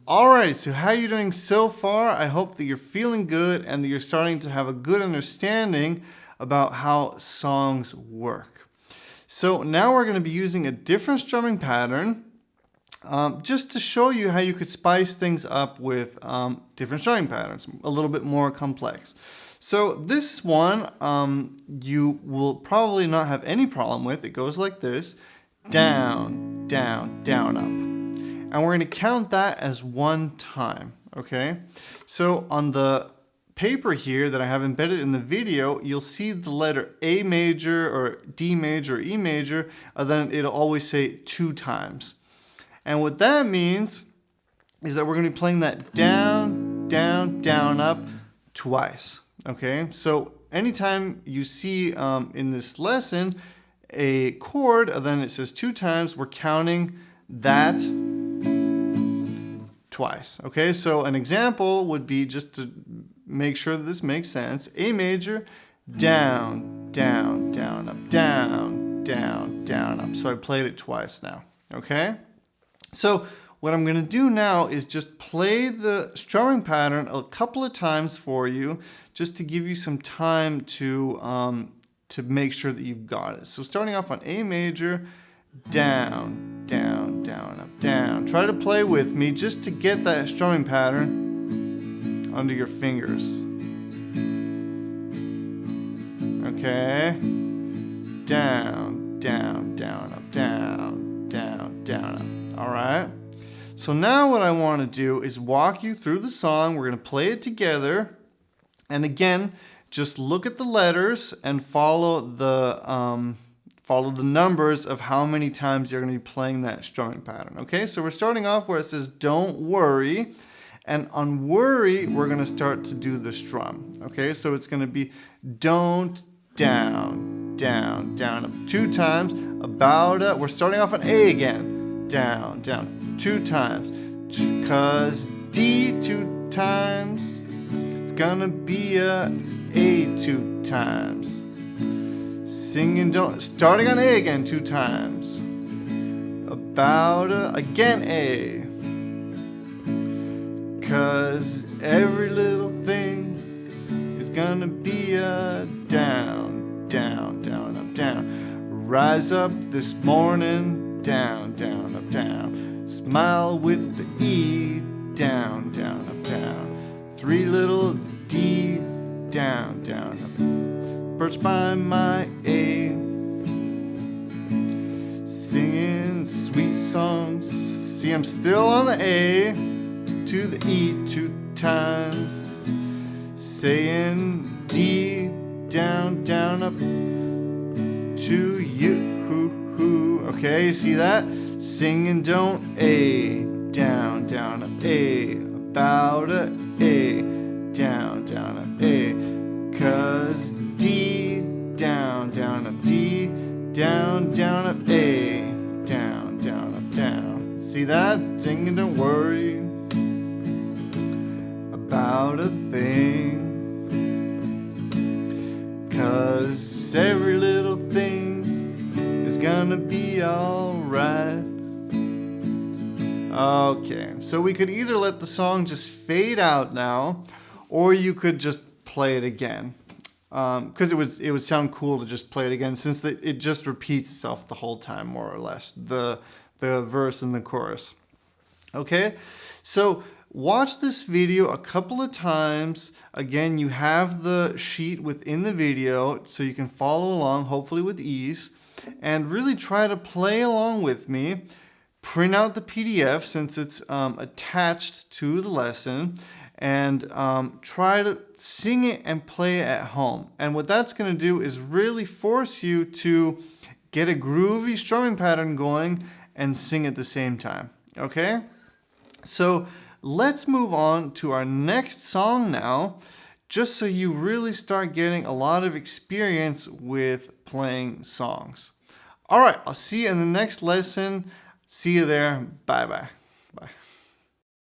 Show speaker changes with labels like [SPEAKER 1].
[SPEAKER 1] Alright, so how are you doing so far? I hope that you're feeling good and that you're starting to have a good understanding about how songs work. So now we're going to be using a different strumming pattern just to show you how you could spice things up with different strumming patterns, a little bit more complex. So this one you will probably not have any problem with. It goes like this: down, down, down, up. And we're going to count that as one time, okay? So on the paper here that I have embedded in the video, you'll see the letter A major or D major or E major, and then it'll always say 2 times. And what that means is that we're going to be playing that down, down, down, up twice, okay? So anytime you see in this lesson a chord, and then it says 2 times, we're counting that twice, okay? So an example would be, just to make sure that this makes sense: A major, down, down, down, up, down, down, down, up. So I played it twice now, okay? So what I'm going to do now is just play the strumming pattern a couple of times for you, just to give you some time to make sure that you've got it. So starting off on A major, down, down, down, up, down. Try to play with me just to get that strumming pattern under your fingers. Okay? Down, down, down, up, down, down, down, up. All right? So now what I want to do is walk you through the song. We're going to play it together. And again, just look at the letters and follow the numbers of how many times you're going to be playing that strumming pattern. Okay, so we're starting off where it says don't worry. And on worry, we're going to start to do the strum. Okay, so it's going to be don't, down, down, down, up 2 times, about a. We're starting off on A again. Down, down, 2 times. Cause D 2 times, it's gonna be a 2 times. Singing don't, starting on A again 2 times. About a, again A. Cause every little thing is gonna be a down, down, down, up, down. Rise up this morning, down, down, up, down. Smile with the E, down, down, up, down. 3 little D, down, down, up. Perched by my A, singing sweet songs. See, I'm still on the A, to the E 2 times, saying D, down, down, up to you. Okay, you see that? Singing don't A, down, down, up A, about a, down, down, up A. Cause D, down, down, up D, down, down, up A, down, down, up down. See that? Singing don't worry about a thing, cause every little thing is gonna be alright. Okay, so we could either let the song just fade out now, or you could just play it again, because it would sound cool to just play it again, since it just repeats itself the whole time, more or less, the verse and the chorus. Okay, so watch this video a couple of times. Again, you have the sheet within the video, so you can follow along, hopefully with ease, and really try to play along with me. Print out the PDF since it's attached to the lesson, and try to sing it and play it at home. And what that's going to do is really force you to get a groovy strumming pattern going and sing at the same time. Okay? So let's move on to our next song now, just so you really start getting a lot of experience with playing songs. All right, I'll see you in the next lesson. See you there. Bye-bye.